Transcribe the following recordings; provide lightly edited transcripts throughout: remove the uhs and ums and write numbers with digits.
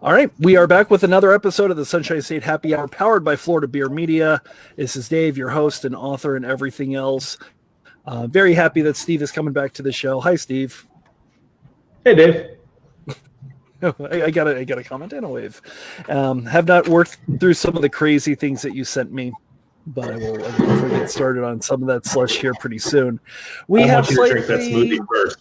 All right, we are back with another episode of the Sunshine State Happy Hour, powered by Florida Beer Media. This is Dave, your host and author and everything else. Very happy that Steve is coming back to the show. Hi, Steve. Hey, Dave. I got a comment and a wave. Have not worked through some of the crazy things that you sent me, but I will definitely get started on some of that slush here pretty soon. I want you to drink that smoothie first.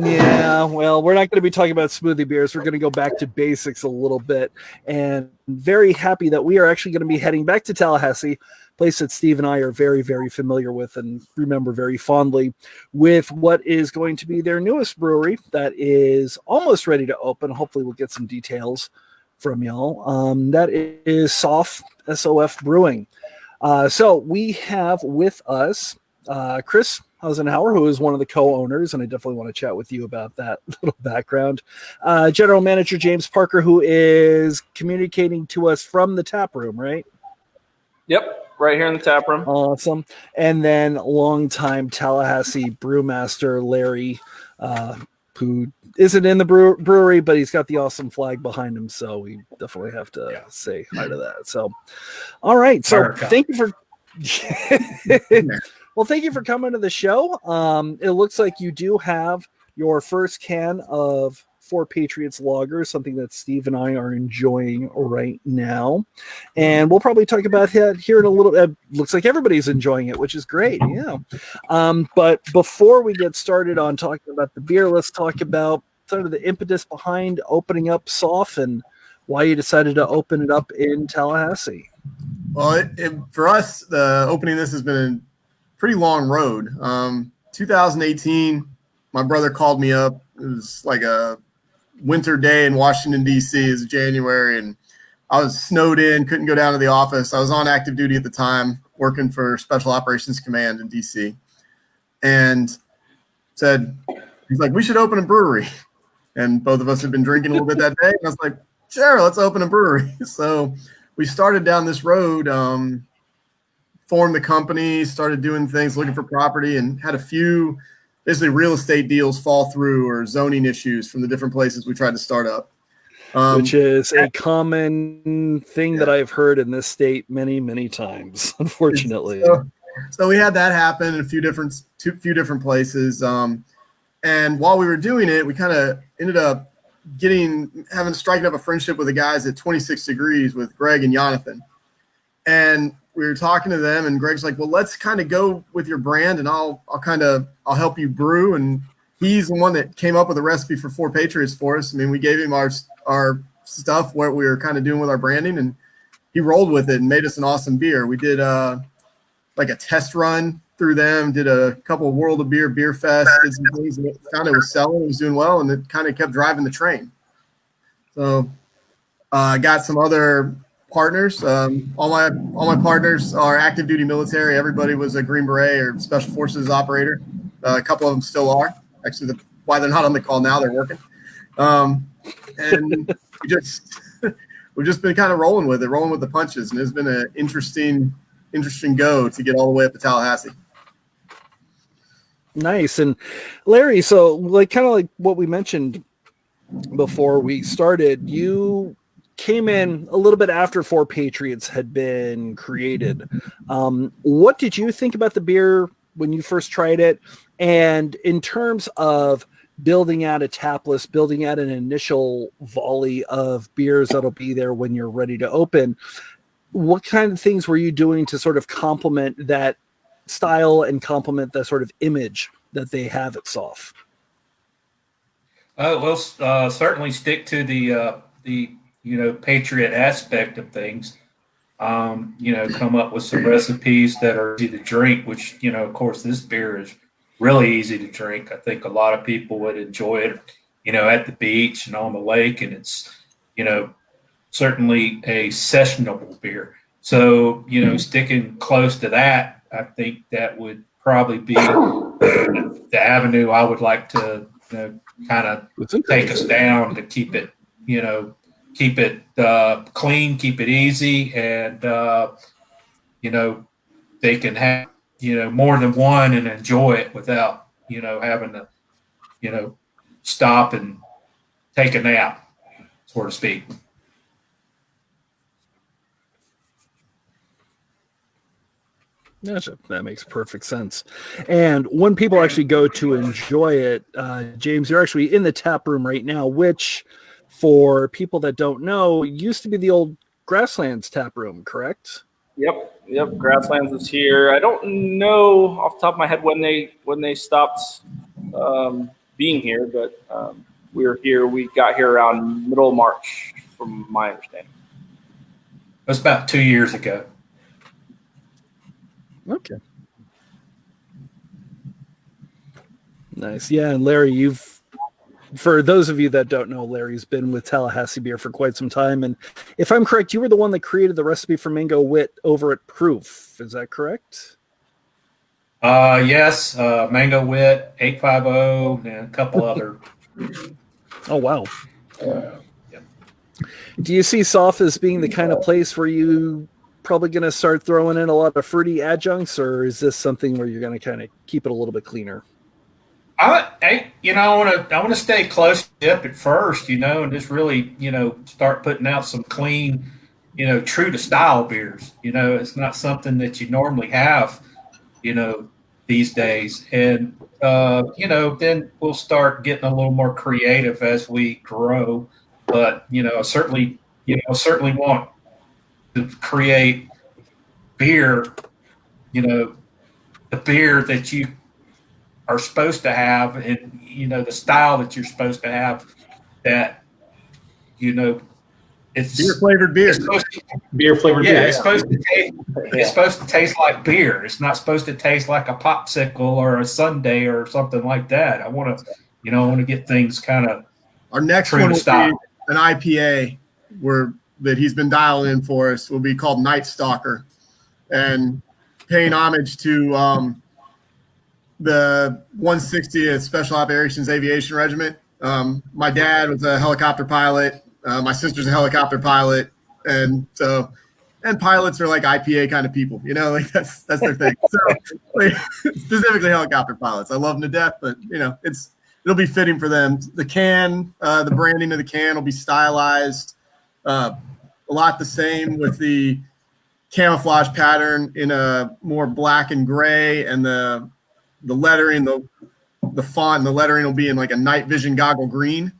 Yeah, well, we're not going to be talking about smoothie beers. We're going to go back to basics a little bit, and very happy that we are actually going to be heading back to Tallahassee, a place that Steve and I are very, very familiar with and remember very fondly, with what is going to be their newest brewery that is almost ready to open. Hopefully we'll get some details from y'all. That is SOF Brewing. So we have with us Kris Hasenasuer, who is one of the co-owners, and I definitely want to chat with you about that little background. General Manager James Parker, who is communicating to us from the tap room, right? Yep, right here in the tap room. Awesome. And then longtime Tallahassee Brewmaster Larry, who isn't in the brewery, but he's got the awesome flag behind him, so we definitely have to say hi to that. So, all right. So thank you for... Well, thank you for coming to the show. It looks like you do have your first can of For Patriots lager, something that Steve and I are enjoying right now. And we'll probably talk about that here in a little bit. Looks like everybody's enjoying it, which is great. Yeah. But before we get started on talking about the beer, let's talk about sort of the impetus behind opening up SOF and why you decided to open it up in Tallahassee. Well, for us, the opening this has been a pretty long road. 2018, my brother called me up. It was like a winter day in Washington, D.C. It was January, and I was snowed in, couldn't go down to the office. I was on active duty at the time, working for Special Operations Command in D.C. And he's like, we should open a brewery. And both of us had been drinking a little bit that day. And I was like, sure, let's open a brewery. So we started down this road, formed the company, started doing things, looking for property, and had a few basically real estate deals fall through or zoning issues from the different places we tried to start up. Which is a common thing that I've heard in this state many, many times, unfortunately. So we had that happen in a few different places. And while we were doing it, we kind of ended up striking up a friendship with the guys at 26 Degrees with Greg and Jonathan. And we were talking to them, and Greg's like, well, let's kind of go with your brand, and I'll help you brew. And he's the one that came up with a recipe for For Patriots for us. I mean, we gave him our stuff, what we were kind of doing with our branding, and he rolled with it and made us an awesome beer. We did like a test run through them, did a couple of World of Beer fest, did some things, and found it was selling, it was doing well, and it kind of kept driving the train. So I got some other partners. All my partners are active duty military. Everybody was a Green Beret or Special Forces operator. A couple of them still are. Actually, why they're not on the call now, they're working. And we've just been kind of rolling with the punches, and it's been an interesting go to get all the way up to Tallahassee. Nice. And Larry, so kind of like what we mentioned before we started, you came in a little bit after For Patriots had been created. What did you think about the beer when you first tried it? And in terms of building out a tap list, building out an initial volley of beers that'll be there when you're ready to open, what kind of things were you doing to sort of complement that style and complement the sort of image that they have at SOF? We'll certainly stick to the Patriot aspect of things. Come up with some recipes that are easy to drink, which, of course, this beer is really easy to drink. I think a lot of people would enjoy it, at the beach and on the lake, and it's, certainly a sessionable beer. So, sticking close to that, I think that would probably be the avenue I would like to kind of take us down to keep it, clean, keep it easy, and, they can have, more than one and enjoy it without, having to, stop and take a nap, so to speak. Gotcha. That makes perfect sense. And when people actually go to enjoy it, James, you're actually in the tap room right now, which, for people that don't know, used to be the old Grasslands tap room, correct? Yep. Grasslands is here. I don't know off the top of my head when they stopped being here, but we were here. We got here around middle of March, from my understanding. It was about 2 years ago. Okay. Nice. Yeah, and Larry, for those of you that don't know, Larry's been with Tallahassee Beer for quite some time. And if I'm correct, you were the one that created the recipe for Mango Wit over at Proof. Is that correct? Yes. Mango Wit, 850, and a couple other. Oh, wow. Do you see SOF as being the kind of place where you probably going to start throwing in a lot of fruity adjuncts, or is this something where you're going to kind of keep it a little bit cleaner? I want to stay close to it at first, and just really, start putting out some clean, true to style beers. It's not something that you normally have, these days. And, then we'll start getting a little more creative as we grow. But, certainly want to create beer, the beer that you are supposed to have, and the style that you're supposed to have, that it's Beer flavored beer. Beer flavored beer. It's supposed to taste. It's supposed to taste like beer. It's not supposed to taste like a popsicle or a sundae or something like that. I want to get things kind of. Our next one will be an IPA that he's been dialing in for us. Will be called Night Stalker, and paying homage to the 160th Special Operations Aviation Regiment. My dad was a helicopter pilot. My sister's a helicopter pilot, and pilots are like IPA kind of people, like that's their thing. So specifically helicopter pilots, I love them to death, but it'll be fitting for them. The can, the branding of the can will be stylized, a lot the same, with the camouflage pattern in a more black and gray, and the lettering, the font and the lettering will be in like a night vision goggle green.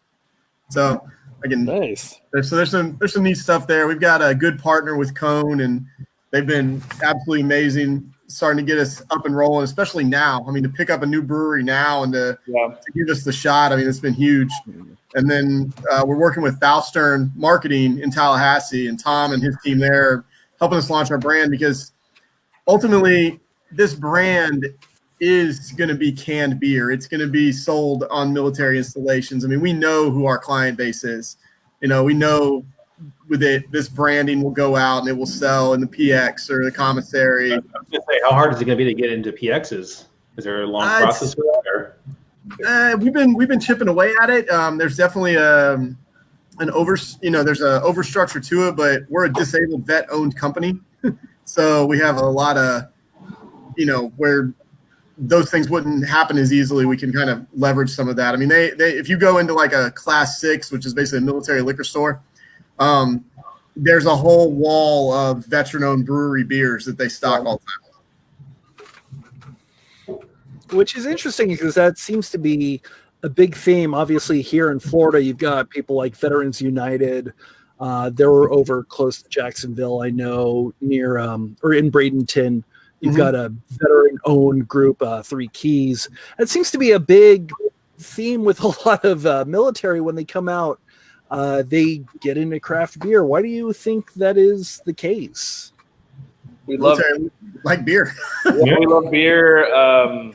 So again, nice. There's some neat stuff there. We've got a good partner with Cone, and they've been absolutely amazing, starting to get us up and rolling, especially now. I mean, to pick up a new brewery now and to give us the shot, I mean, it's been huge. And then we're working with Balstern Marketing in Tallahassee, and Tom and his team there are helping us launch our brand, because ultimately this brand is going to be canned beer. It's going to be sold on military installations. I mean, we know who our client base is. We know with it, this branding will go out and it will sell in the PX or the commissary. I was going to say, how hard is it going to be to get into PXs? Is there a long process for that? Or? We've been chipping away at it. There's definitely there's an overstructure to it, but we're a disabled vet owned company. So we have a lot of, where those things wouldn't happen as easily. We can kind of leverage some of that. I mean, they if you go into like a Class 6, which is basically a military liquor store, there's a whole wall of veteran-owned brewery beers that they stock all the time. Which is interesting, because that seems to be a big theme. Obviously, here in Florida, you've got people like Veterans United. They're over close to Jacksonville, I know, near or in Bradenton. You've got a veteran-owned group, Three Keys. It seems to be a big theme with a lot of military. When they come out, they get into craft beer. Why do you think that is the case? We love like beer. We love beer. I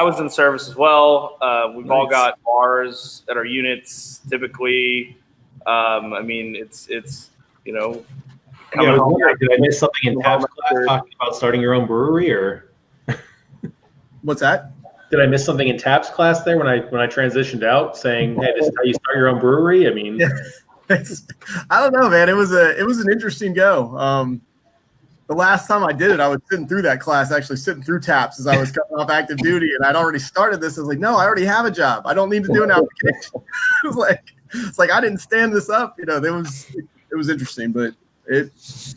was in service as well. We've all got bars at our units typically. I mean, it's did I miss something in Tab's class talking about starting your own brewery, or what's that? Did I miss something in Tab's class there when I transitioned out, saying, "Hey, this is how you start your own brewery"? I mean, I don't know, man. It was an interesting go. The last time I did it, I was sitting through that class, actually sitting through Taps as I was coming off active duty, and I'd already started this. I was like, no, I already have a job. I don't need to do an application. It's like I didn't stand this up. It was interesting, but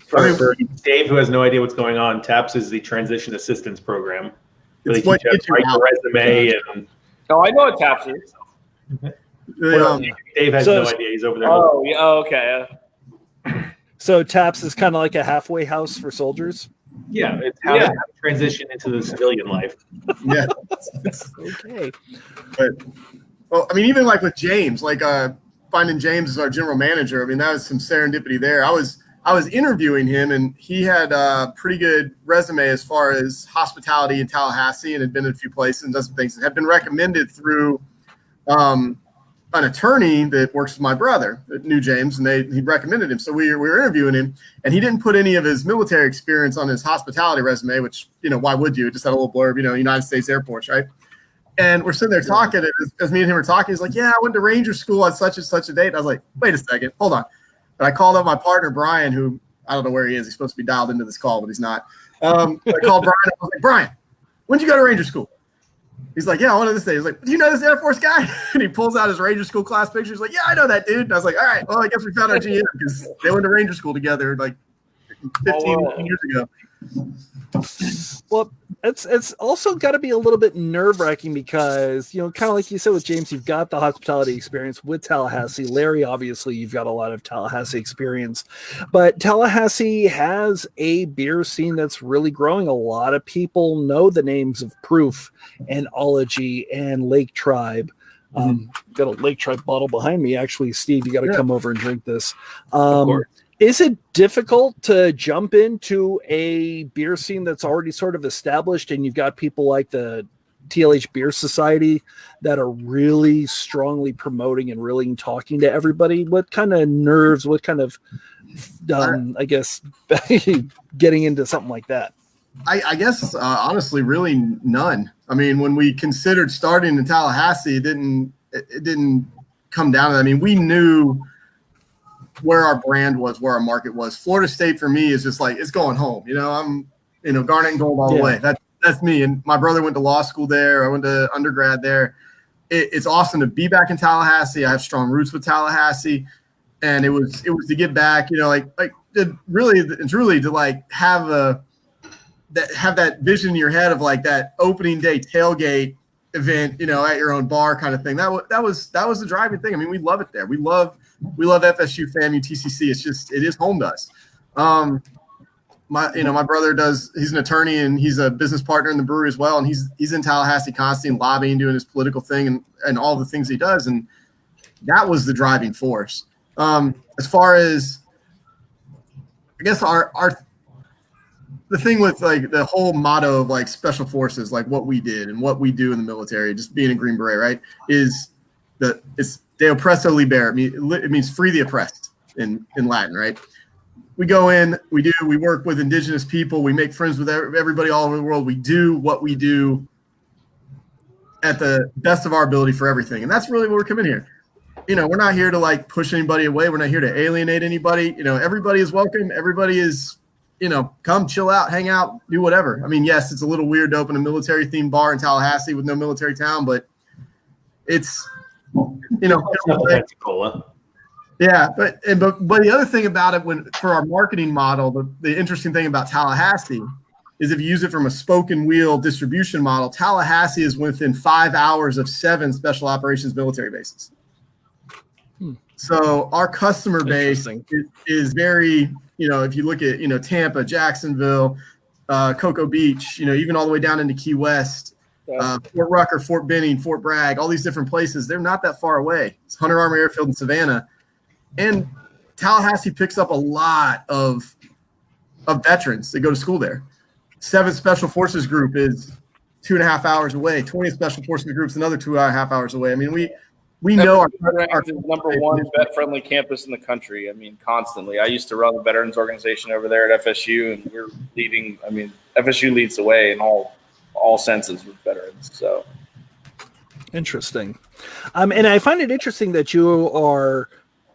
For Dave, who has no idea what's going on, TAPS is the Transition Assistance Program. Where they It's what teach you how to write your resume. And Oh, I know what TAPS is. Dave has no idea. He's over there. Oh, yeah, okay. So TAPS is kind of like a halfway house for soldiers. Yeah, it's how to transition into the civilian life. Yeah. Okay. But well, I mean, even like with James, like finding James as our general manager, I mean, that was some serendipity there. I was interviewing him, and he had a pretty good resume as far as hospitality in Tallahassee, and had been in a few places and done some things, and had been recommended through an attorney that works with my brother that knew James, and he recommended him. So we were interviewing him, and he didn't put any of his military experience on his hospitality resume, which, why would you? It just had a little blurb, United States Air Force, right? And we're sitting there talking, and as me and him were talking, he's like, yeah, I went to Ranger School on such and such a date. And I was like, wait a second, hold on. And I called up my partner, Brian, who I don't know where he is. He's supposed to be dialed into this call, but he's not. I called Brian. I was like, Brian, when did you go to Ranger School? He's like, yeah, one of this day. He's like, do you know this Air Force guy? And he pulls out his Ranger School class picture. He's like, yeah, I know that dude. And I was like, all right, well, I guess we found our GM because they went to Ranger School together like 15 years ago. Well, it's also got to be a little bit nerve-wracking because, kind of like you said with James, you've got the hospitality experience with Tallahassee. Larry, obviously, you've got a lot of Tallahassee experience. But Tallahassee has a beer scene that's really growing. A lot of people know the names of Proof and Ology and Lake Tribe. Got a Lake Tribe bottle behind me. Actually, Steve, you got to come over and drink this. Of course. Is it difficult to jump into a beer scene that's already sort of established and you've got people like the TLH Beer Society that are really strongly promoting and really talking to everybody? What kind of nerves, what kind of, I guess, getting into something like that? I guess, honestly, really none. I mean, when we considered starting in Tallahassee, it didn't come down to that. I mean, we knew where our brand was, where our market was. Florida State for me is just like, it's going home. I'm, Garnet and Gold all the way. That's me. And my brother went to law school there. I went to undergrad there. It's awesome to be back in Tallahassee. I have strong roots with Tallahassee, and it was to get back, it's really to like have that vision in your head of like that opening day tailgate event, at your own bar kind of thing. That was the driving thing. I mean, we love it there. We love FSU, FAMU, TCC. It is home to us. My brother he's an attorney and he's a business partner in the brewery as well. And he's in Tallahassee constantly lobbying, doing his political thing and all the things he does. And that was the driving force. As far as, I guess the thing with like the whole motto of like special forces, like what we did and what we do in the military, just being a Green Beret, right, is it's de oppresso libere. It means free the oppressed in Latin, right? We go in, we work with indigenous people, we make friends with everybody all over the world. We do what we do at the best of our ability for everything. And that's really what we're coming here. We're not here to like push anybody away. We're not here to alienate anybody. Everybody is welcome. Everybody is, come chill out, hang out, do whatever. I mean, yes, it's a little weird to open a military themed bar in Tallahassee with no military town, but it's, yeah, but the other thing about it, for our marketing model, the interesting thing about Tallahassee is if you use it from a spoken wheel distribution model, Tallahassee is within 5 hours of 7 special operations military bases. So our customer base is very, if you look at, Tampa, Jacksonville, Cocoa Beach, even all the way down into Key West, Fort Rucker, Fort Benning, Fort Bragg, all these different places, they're not that far away. It's Hunter Army Airfield in Savannah. And Tallahassee picks up a lot of veterans that go to school there. 7th Special Forces Group is 2.5 hours away. 20th Special Forces Group's another 2.5 hours away. I mean, we know our number one vet-friendly campus in the country. I mean, constantly. I used to run the veterans organization over there at FSU, and we're leading. I mean, FSU leads the way in all senses with veterans. So interesting, and I find it interesting that you are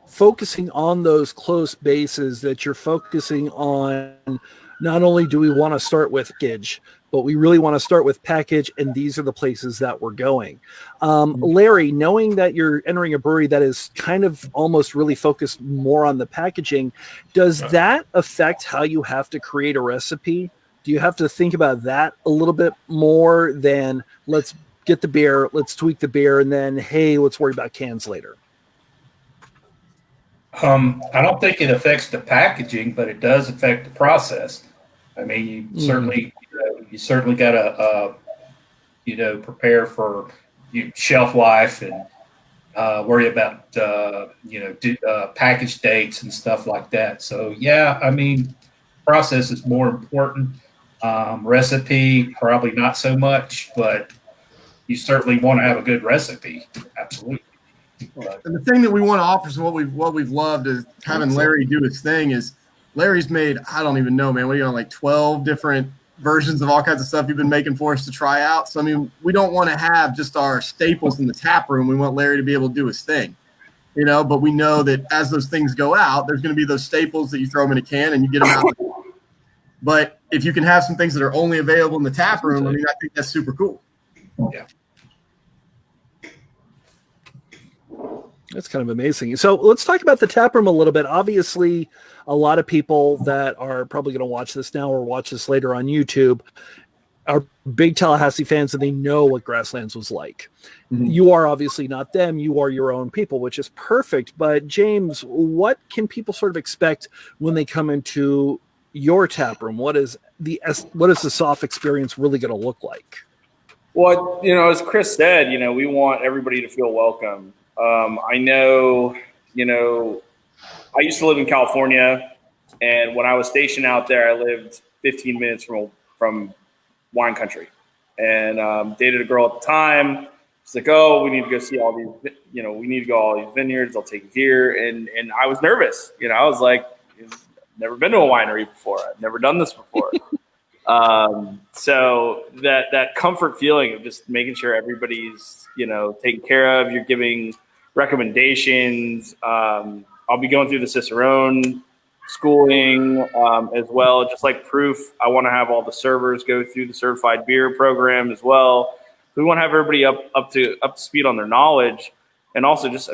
focusing on those close bases. That you're focusing on. Not only do we want to start with Gidge, but we really want to start with package, and these are the places that we're going. Larry, knowing that you're entering a brewery that is kind of almost really focused more on the packaging, does that affect how you have to create a recipe? Do you have to think about that a little bit more than let's get the beer, let's tweak the beer, and then, hey, let's worry about cans later? I don't think it affects the packaging, but it does affect the process. I mean, you certainly got to, prepare for shelf life and worry about, package dates and stuff like that. So, yeah, I mean, process is more important. Recipe, probably not so much, but you certainly want to have a good recipe. Absolutely. And the thing that we want to offer, so what we've loved is having Larry do his thing. Is Larry's made, I don't even know, man, what are you on, like 12 different versions of all kinds of stuff you've been making for us to try out. So I mean, we don't want to have just our staples in the tap room. We want Larry to be able to do his thing, but we know that as those things go out, there's going to be those staples that you throw them in a can and you get them out. But if you can have some things that are only available in the tap room, I mean, I think that's super cool. Yeah. That's kind of amazing. So let's talk about the tap room a little bit. Obviously, a lot of people that are probably going to watch this now or watch this later on YouTube are big Tallahassee fans, and they know what Grasslands was like. Mm-hmm. You are obviously not them. You are your own people, which is perfect. But James, what can people sort of expect when they come into your tap room? What is the SOF experience really going to look like? Well, as Kris said, we want everybody to feel welcome. I know, I used to live in California, and when I was stationed out there, I lived 15 minutes from wine country, and dated a girl at the time. She's like, "Oh, we need to go see all these, we need to go all these vineyards. I'll take you here." And I was nervous. I was like, never been to a winery before. I've never done this before. So that comfort feeling of just making sure everybody's, taken care of, you're giving recommendations. I'll be going through the Cicerone schooling as well. Just like Proof, I want to have all the servers go through the certified beer program as well. We want to have everybody up to speed on their knowledge. And also just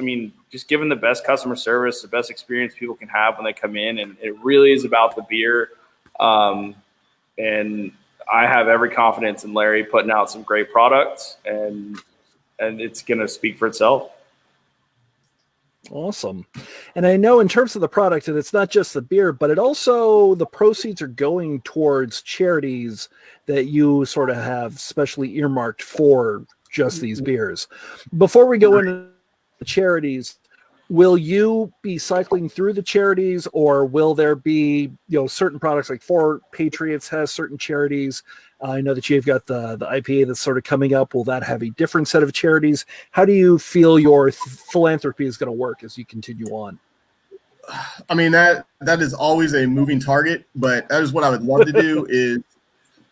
giving the best customer service, the best experience people can have when they come in. And it really is about the beer. And I have every confidence in Larry putting out some great products, and it's going to speak for itself. Awesome. And I know in terms of the product, and it's not just the beer, but it also, the proceeds are going towards charities that you sort of have specially earmarked for just these beers. Before we go into the charities, will you be cycling through the charities, or will there be, certain products like For Patriots has certain charities? I know that you've got the IPA that's sort of coming up. Will that have a different set of charities? How do you feel your philanthropy is going to work as you continue on? I mean, that is always a moving target, but that is what I would love to do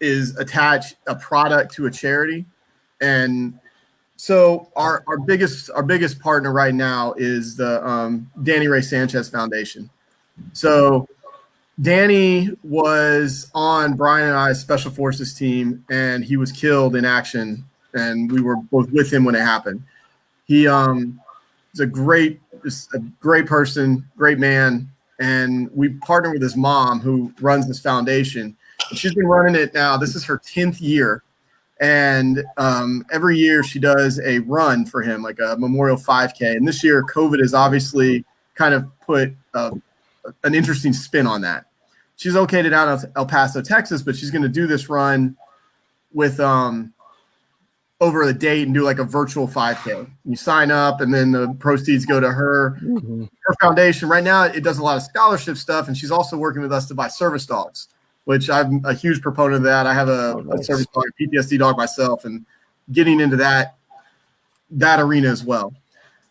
is attach a product to a charity. And so our biggest partner right now is the Danny Ray Sanchez Foundation. So Danny was on Brian and I's Special Forces team, and he was killed in action, and we were both with him when it happened. He is a great person, great man, and we partnered with his mom, who runs this foundation. And she's been running it now. This is her 10th year. And every year she does a run for him, like a Memorial 5K. And this year, COVID has obviously kind of put an interesting spin on that. She's located out of El Paso, Texas, but she's going to do this run with over the date and do like a virtual 5K. You sign up, and then the proceeds go to her foundation. Right now, it does a lot of scholarship stuff, and she's also working with us to buy service dogs, which I'm a huge proponent of that. I have a service dog, a PTSD dog myself, and getting into that arena as well.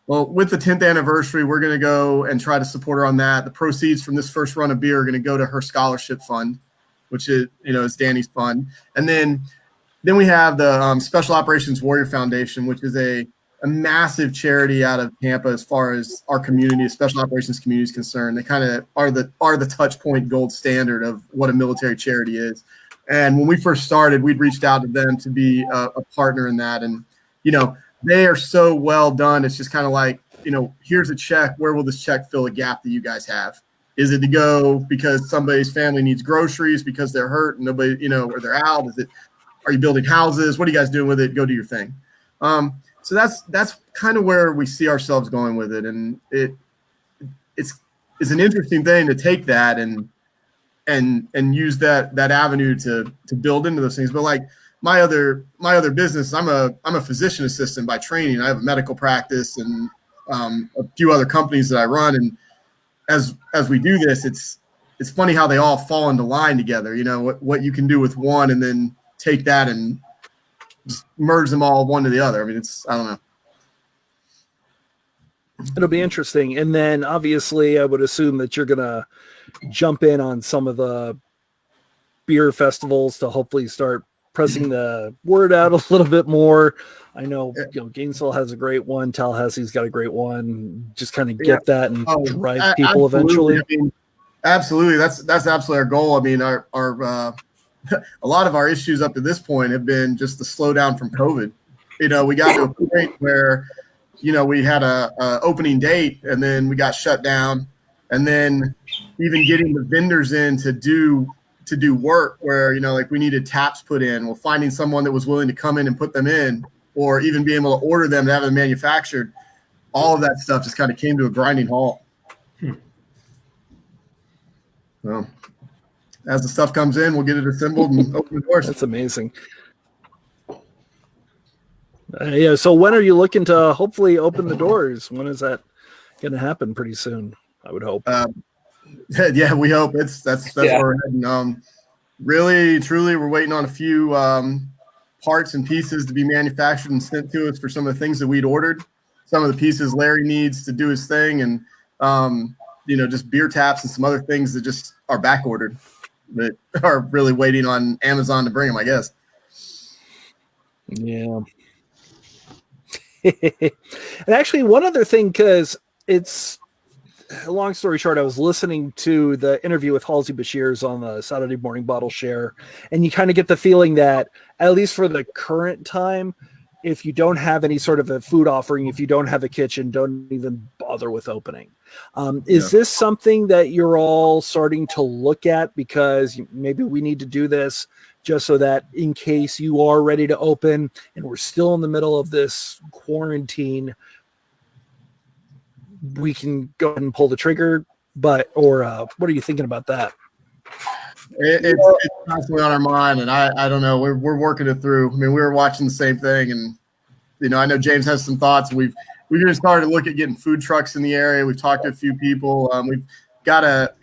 Well, with the 10th anniversary, we're going to go and try to support her on that. The proceeds from this first run of beer are going to go to her scholarship fund, which is Danny's fund. And then we have the Special Operations Warrior Foundation, which is a massive charity out of Tampa as far as our community, special operations community is concerned. They kind of are the touch point gold standard of what a military charity is. And when we first started, we'd reached out to them to be a partner in that. And, they are so well done. It's just kind of like, here's a check. Where will this check fill a gap that you guys have? Is it to go because somebody's family needs groceries because they're hurt and nobody, or they're out? Are you building houses? What are you guys doing with it? Go do your thing. So that's kind of where we see ourselves going with it. And it's an interesting thing to take that and use that avenue to build into those things. But like my other business, I'm a physician assistant by training. I have a medical practice and a few other companies that I run. And as we do this, it's funny how they all fall into line together. What you can do with one and then take that and just merge them all one to the other. I mean, I don't know. It'll be interesting. And then obviously I would assume that you're going to jump in on some of the beer festivals to hopefully start pressing the word out a little bit more. I know, Gainesville has a great one. Tallahassee's got a great one. Just kind of get that and drive people eventually. I mean, absolutely. That's absolutely our goal. I mean, our a lot of our issues up to this point have been just the slowdown from COVID. We got to a point where, we had a opening date and then we got shut down, and then even getting the vendors in to do work where, like we needed taps put in. Well, finding someone that was willing to come in and put them in, or even being able to order them to have them manufactured. All of that stuff just kind of came to a grinding halt. So as the stuff comes in, we'll get it assembled and open the doors. That's amazing. So when are you looking to hopefully open the doors? When is that going to happen? Pretty soon, I would hope. Yeah, we hope that's where we're heading. Really, truly, we're waiting on a few parts and pieces to be manufactured and sent to us for some of the things that we'd ordered. Some of the pieces Larry needs to do his thing, and just beer taps and some other things that just are back ordered that are really waiting on Amazon to bring them, I guess. Yeah. And actually, one other thing, because it's a long story short, I was listening to the interview with Halsey Bashir's on the Saturday Morning Bottle Share, and you kind of get the feeling that, at least for the current time, if you don't have any sort of a food offering, if you don't have a kitchen, don't even bother with opening. Is this something that you're all starting to look at? Because maybe we need to do this just so that in case you are ready to open and we're still in the middle of this quarantine, we can go ahead and pull the trigger. What are you thinking about that? It's constantly on our mind, and I don't know. We're working it through. I mean, we were watching the same thing, and I know James has some thoughts. We've even started to look at getting food trucks in the area. We've talked to a few people. We've got a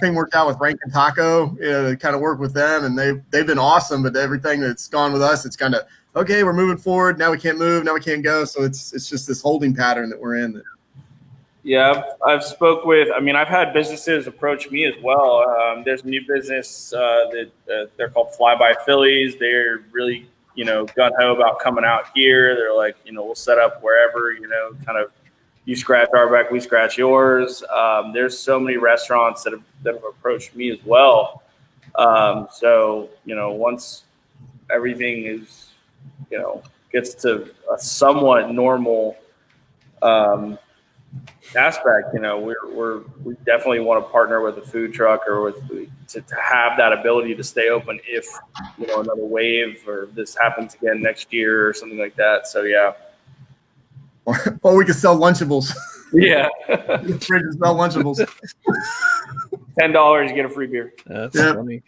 thing worked out with Rankin Taco, to kind of work with them, and they've been awesome. But everything that's gone with us, it's kind of okay. We're moving forward. Now we can't move. Now we can't go. So it's just this holding pattern that we're in. Yeah, I've spoke with. I mean, I've had businesses approach me as well. There's a new business that they're called Fly By Phillies. They're really gun ho about coming out here. They're like, we'll set up wherever. Kind of you scratch our back, we scratch yours. There's so many restaurants that have approached me as well. So once everything is gets to a somewhat normal aspect, we definitely want to partner with a food truck or to have that ability to stay open if another wave or this happens again next year or something like that. So yeah. Or we could sell Lunchables. Yeah. Sell Lunchables. $10, you get a free beer. That's funny.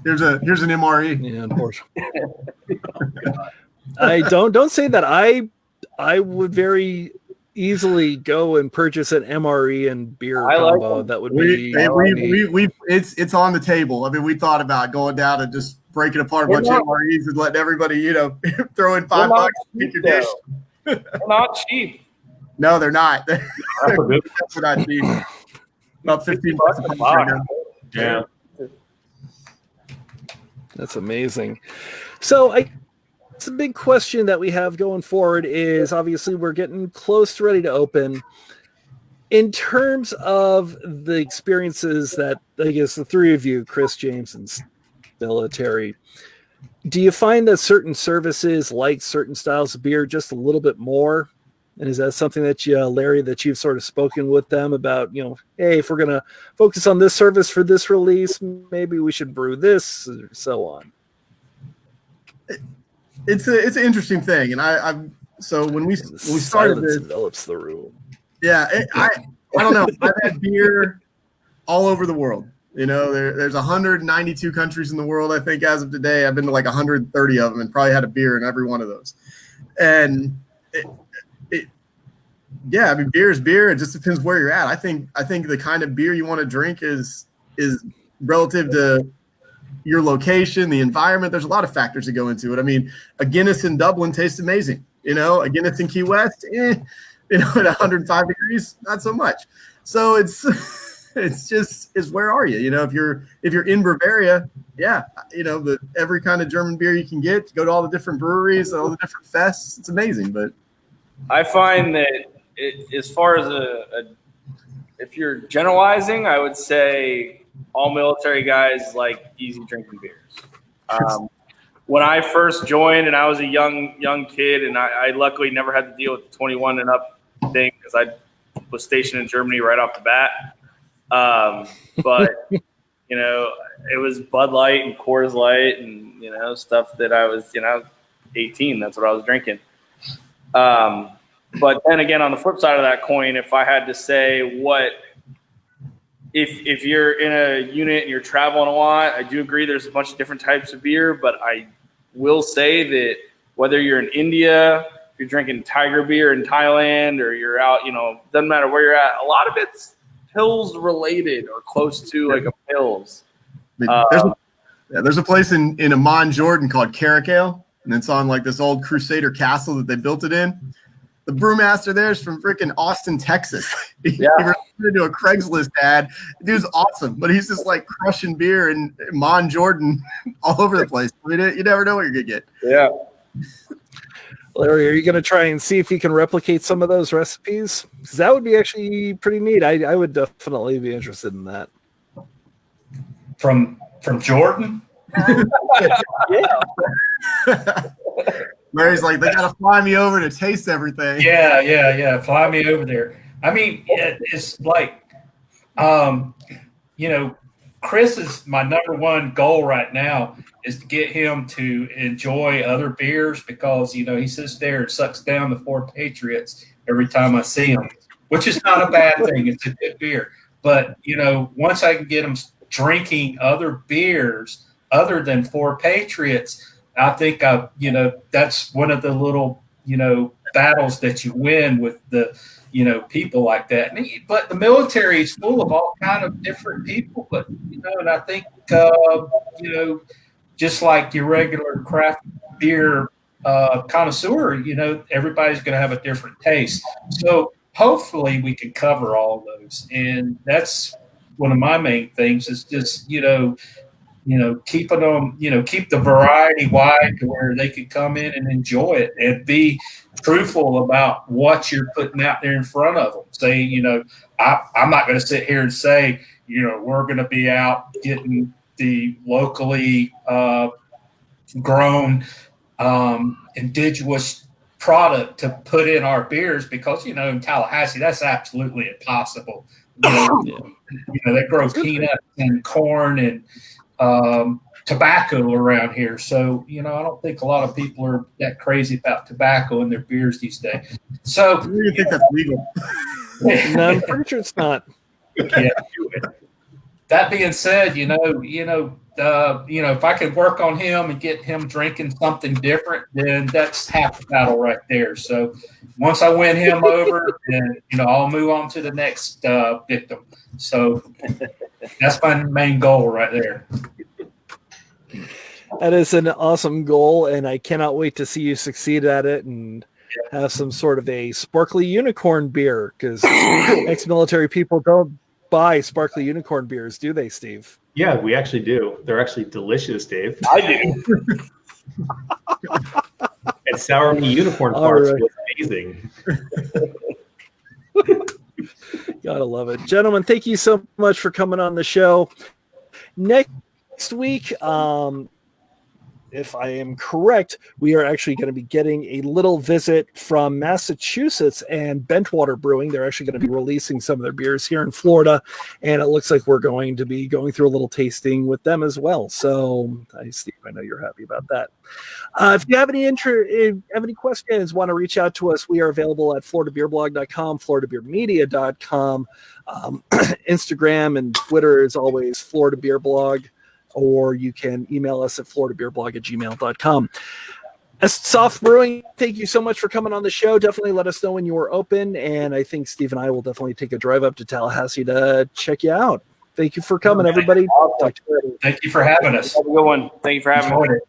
Here's an MRE. Yeah, unfortunately. I don't say that. I would very easily go and purchase an MRE and beer combo. Like that would be. It's on the table. I mean, we thought about going down and just breaking apart a bunch of MREs and letting everybody, throw in $5 pick your dish. They're not cheap. No, they're not. They're not cheap. About $15 a box. Yeah. That's amazing. So it's a big question that we have going forward is obviously we're getting close to ready to open. In terms of the experiences that I guess the three of you, Kris, James, and military. Do you find that certain services like certain styles of beer just a little bit more? And is that something that you, Larry, that you've sort of spoken with them about, hey, if we're going to focus on this service for this release, maybe we should brew this, or so on? It's an interesting thing. And so when we started this, develops the room. Yeah, I don't know. I've had beer all over the world. There's 192 countries in the world, I think, as of today. I've been to like 130 of them and probably had a beer in every one of those. And yeah, I mean, beer is beer. It just depends where you're at. I think the kind of beer you want to drink is relative to your location, the environment. There's a lot of factors that go into it. I mean, a Guinness in Dublin tastes amazing. A Guinness in Key West, at 105 degrees, not so much. So it's where are you? If you're in Bavaria, yeah, every kind of German beer you can get, go to all the different breweries, all the different fests. It's amazing. But I find that as far as if you're generalizing, I would say all military guys like easy drinking beers. When I first joined and I was a young kid, and I luckily never had to deal with the 21 and up thing because I was stationed in Germany right off the bat. But it was Bud Light and Coors Light and stuff that I was 18. That's what I was drinking. But then again, on the flip side of that coin, if I had to say if you're in a unit and you're traveling a lot, I do agree there's a bunch of different types of beer, but I will say that whether you're in India, if you're drinking Tiger beer in Thailand, or you're out, doesn't matter where you're at, a lot of it's Pils related or close to like a Pils. There's a place in Amman, Jordan called Caracal, and it's on like this old Crusader castle that they built it in. The brewmaster there is from freaking Austin, Texas. He responded to a Craigslist ad. The dude's awesome, but he's just like crushing beer in Amman, Jordan, all over the place. I mean, you never know what you're gonna get. Yeah. Larry, are you going to try and see if you can replicate some of those recipes? Because that would be actually pretty neat. I would definitely be interested in that. From Jordan? Yeah. Larry's like, they got to fly me over to taste everything. Yeah. Fly me over there. I mean, it's like, Chris is my number one goal right now is to get him to enjoy other beers because, he sits there and sucks down the For Patriots every time I see him, which is not a bad thing. It's a good beer. But, once I can get him drinking other beers other than For Patriots, I think, that's one of the little, battles that you win with the, people like that. But the military is full of all kind of different people. But, and I think, just like your regular craft beer connoisseur, everybody's going to have a different taste. So hopefully we can cover all of those. And that's one of my main things is just, keeping them, keep the variety wide to where they can come in and enjoy it and be truthful about what you're putting out there in front of them. Say, I'm not going to sit here and say, we're going to be out getting the locally grown indigenous product to put in our beers because, in Tallahassee, that's absolutely impossible. They grow peanuts and corn and tobacco around here. So, I don't think a lot of people are that crazy about tobacco in their beers these days. So I really think that's legal. No, I'm pretty sure it's not. Yeah. That being said, if I could work on him and get him drinking something different, then that's half the battle right there. So once I win him over, then I'll move on to the next victim. So that's my main goal right there. That is an awesome goal, and I cannot wait to see you succeed at it and have some sort of a sparkly unicorn beer because ex-military people don't buy sparkly unicorn beers, do they, Steve? Yeah, we actually do. They're actually delicious, Dave. I do. And sour me unicorn parts was amazing. Gotta love it. Gentlemen, thank you so much for coming on the show. Next next week, if I am correct, we are actually going to be getting a little visit from Massachusetts and Bentwater Brewing. They're actually going to be releasing some of their beers here in Florida, and it looks like we're going to be going through a little tasting with them as well. So, Steve, I know you're happy about that. If you have any questions, want to reach out to us, we are available at floridabeerblog.com, floridabeermedia.com, Instagram and Twitter is always Florida Beer Blog, or you can email us at floridabeerblog@gmail.com. SOF Brewing, thank you so much for coming on the show. Definitely let us know when you are open, and I think Steve and I will definitely take a drive up to Tallahassee to check you out. Thank you for coming, everybody. Awesome. Thank you for having us. Have a good one. Thank you for having me.